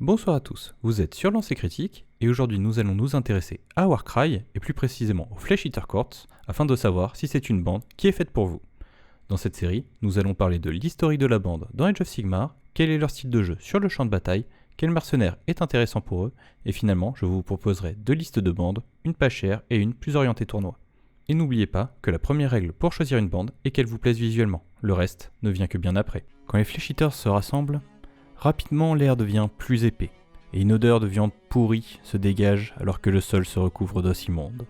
Bonsoir à tous, vous êtes sur Lancé Critique et aujourd'hui nous allons nous intéresser à Warcry et plus précisément au Flesh Eater Courts afin de savoir si c'est une bande qui est faite pour vous. Dans cette série, nous allons parler de l'historique de la bande dans Age of Sigmar, quel est leur style de jeu sur le champ de bataille, quel mercenaire est intéressant pour eux et finalement je vous proposerai deux listes de bandes, une pas chère et une plus orientée tournoi. Et n'oubliez pas que la première règle pour choisir une bande est qu'elle vous plaise visuellement, le reste ne vient que bien après. Quand les Flesh Eaters se rassemblent, rapidement l'air devient plus épais, et une odeur de viande pourrie se dégage alors que le sol se recouvre d'os immondes.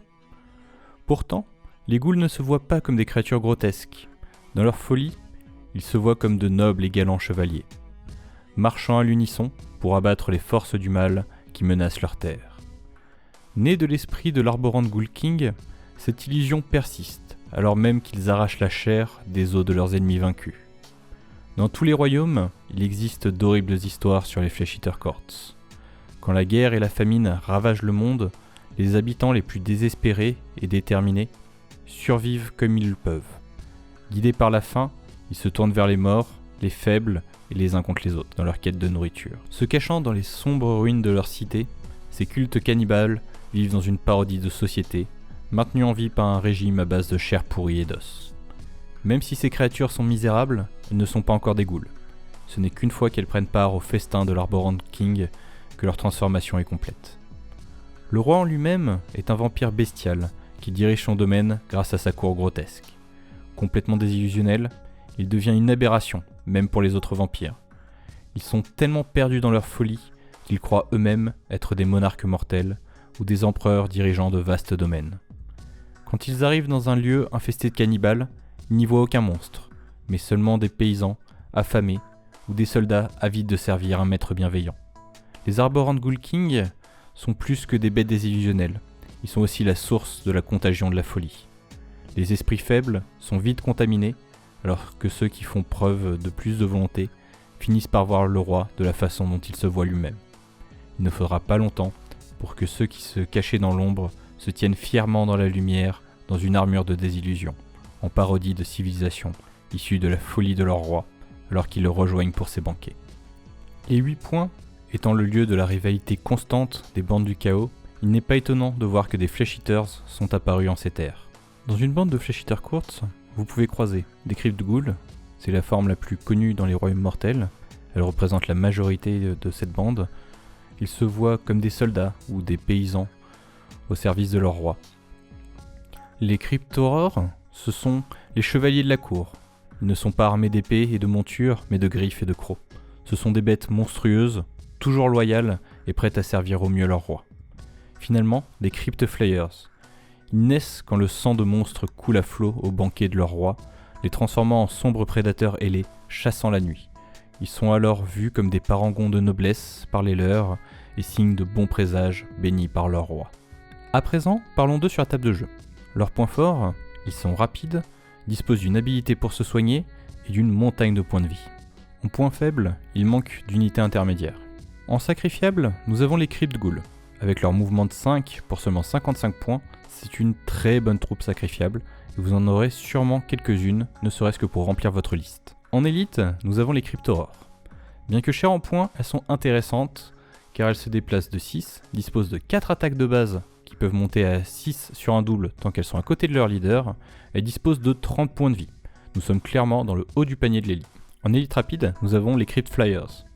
Pourtant, les ghouls ne se voient pas comme des créatures grotesques. Dans leur folie, ils se voient comme de nobles et galants chevaliers, marchant à l'unisson pour abattre les forces du mal qui menacent leur terre. Nés de l'esprit de l'Arborant Ghoul King, cette illusion persiste, alors même qu'ils arrachent la chair des os de leurs ennemis vaincus. Dans tous les royaumes, il existe d'horribles histoires sur les Flesh Eater Courts. Quand la guerre et la famine ravagent le monde, les habitants les plus désespérés et déterminés survivent comme ils le peuvent. Guidés par la faim, ils se tournent vers les morts, les faibles et les uns contre les autres dans leur quête de nourriture. Se cachant dans les sombres ruines de leur cité, ces cultes cannibales vivent dans une parodie de société, maintenue en vie par un régime à base de chair pourrie et d'os. Même si ces créatures sont misérables, elles ne sont pas encore des ghouls. Ce n'est qu'une fois qu'elles prennent part au festin de l'Arborant King que leur transformation est complète. Le roi en lui-même est un vampire bestial qui dirige son domaine grâce à sa cour grotesque. Complètement désillusionnel, il devient une aberration, même pour les autres vampires. Ils sont tellement perdus dans leur folie qu'ils croient eux-mêmes être des monarques mortels ou des empereurs dirigeant de vastes domaines. Quand ils arrivent dans un lieu infesté de cannibales, ils n'y voient aucun monstre, mais seulement des paysans, affamés, ou des soldats avides de servir un maître bienveillant. Les Arborant Ghoul King sont plus que des bêtes désillusionnelles, ils sont aussi la source de la contagion de la folie. Les esprits faibles sont vite contaminés, alors que ceux qui font preuve de plus de volonté finissent par voir le roi de la façon dont il se voit lui-même. Il ne faudra pas longtemps pour que ceux qui se cachaient dans l'ombre se tiennent fièrement dans la lumière, dans une armure de désillusion, en parodie de civilisation, issue de la folie de leur roi, alors qu'ils le rejoignent pour ses banquets. Les 8 points étant le lieu de la rivalité constante des bandes du chaos, il n'est pas étonnant de voir que des Flesh Eaters sont apparus en ces terres. Dans une bande de Flesh Eater Courts, vous pouvez croiser des Crypt Ghouls, c'est la forme la plus connue dans les royaumes mortels, elle représente la majorité de cette bande. Ils se voient comme des soldats ou des paysans au service de leur roi. Les Cryptorors, ce sont les chevaliers de la cour. Ils ne sont pas armés d'épées et de montures, mais de griffes et de crocs. Ce sont des bêtes monstrueuses, toujours loyales et prêtes à servir au mieux leur roi. Finalement, des Crypt Flayers. Ils naissent quand le sang de monstres coule à flot au banquet de leur roi, les transformant en sombres prédateurs ailés, chassant la nuit. Ils sont alors vus comme des parangons de noblesse par les leurs et signes de bons présages bénis par leur roi. À présent, parlons d'eux sur la table de jeu. Leurs points forts, ils sont rapides, disposent d'une habilité pour se soigner et d'une montagne de points de vie. En point faible, ils manquent d'unités intermédiaires. En sacrifiable, nous avons les Crypt Ghouls. Avec leur mouvement de 5 pour seulement 55 points, c'est une très bonne troupe sacrifiable et vous en aurez sûrement quelques-unes, ne serait-ce que pour remplir votre liste. En élite, nous avons les Cryptorors. Bien que chères en points, elles sont intéressantes car elles se déplacent de 6, disposent de 4 attaques de base qui peuvent monter à 6 sur un double tant qu'elles sont à côté de leur leader, et disposent de 30 points de vie. Nous sommes clairement dans le haut du panier de l'élite. En élite rapide, nous avons les Crypt Flyers.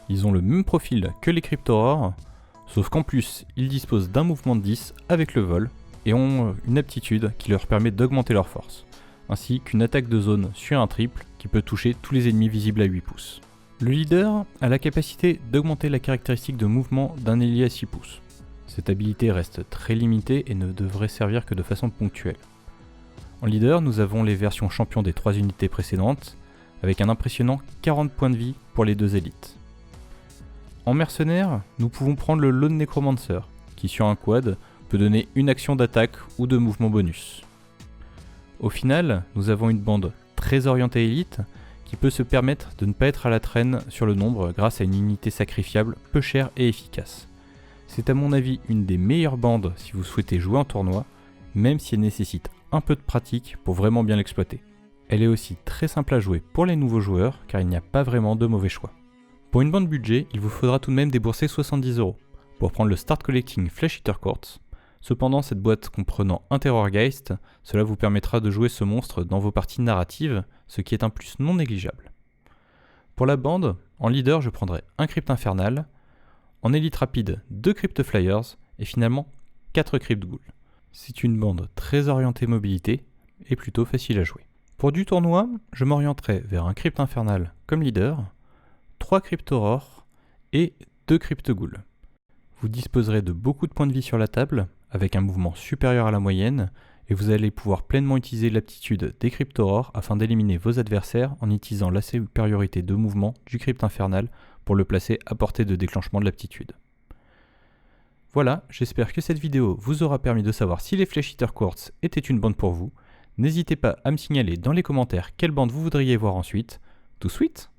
Ils ont le même profil que les Cryptorors, sauf qu'en plus, ils disposent d'un mouvement de 10 avec le vol, et ont une aptitude qui leur permet d'augmenter leur force, ainsi qu'une attaque de zone sur un triple qui peut toucher tous les ennemis visibles à 8 pouces. Le leader a la capacité d'augmenter la caractéristique de mouvement d'un ailier à 6 pouces. Cette habilité reste très limitée et ne devrait servir que de façon ponctuelle. En leader, nous avons les versions champions des 3 unités précédentes, avec un impressionnant 40 points de vie pour les 2 élites. En mercenaire, nous pouvons prendre le Lone Necromancer, qui sur un quad peut donner une action d'attaque ou de mouvement bonus. Au final, nous avons une bande très orientée élite, qui peut se permettre de ne pas être à la traîne sur le nombre grâce à une unité sacrifiable peu chère et efficace. C'est à mon avis une des meilleures bandes si vous souhaitez jouer en tournoi, même si elle nécessite un peu de pratique pour vraiment bien l'exploiter. Elle est aussi très simple à jouer pour les nouveaux joueurs car il n'y a pas vraiment de mauvais choix. Pour une bande budget, il vous faudra tout de même débourser 70 € pour prendre le Start Collecting Flesh Eater Quartz. Cependant, cette boîte comprenant un Terrorgeist, cela vous permettra de jouer ce monstre dans vos parties narratives, ce qui est un plus non négligeable. Pour la bande, en leader, je prendrai un Crypt Infernal, en élite rapide 2 Crypt Flyers et finalement 4 Crypt Ghouls. C'est une bande très orientée mobilité et plutôt facile à jouer. Pour du tournoi, je m'orienterai vers un Crypt Infernal comme leader, 3 Crypt Aurore et 2 Crypt Ghouls. Vous disposerez de beaucoup de points de vie sur la table, avec un mouvement supérieur à la moyenne, et vous allez pouvoir pleinement utiliser l'aptitude des Crypt Aurore afin d'éliminer vos adversaires en utilisant la supériorité de mouvement du Crypt Infernal pour le placer à portée de déclenchement de l'aptitude. Voilà, j'espère que cette vidéo vous aura permis de savoir si les Flesh Eater Quartz étaient une bande pour vous. N'hésitez pas à me signaler dans les commentaires quelle bande vous voudriez voir ensuite. Tout sweet!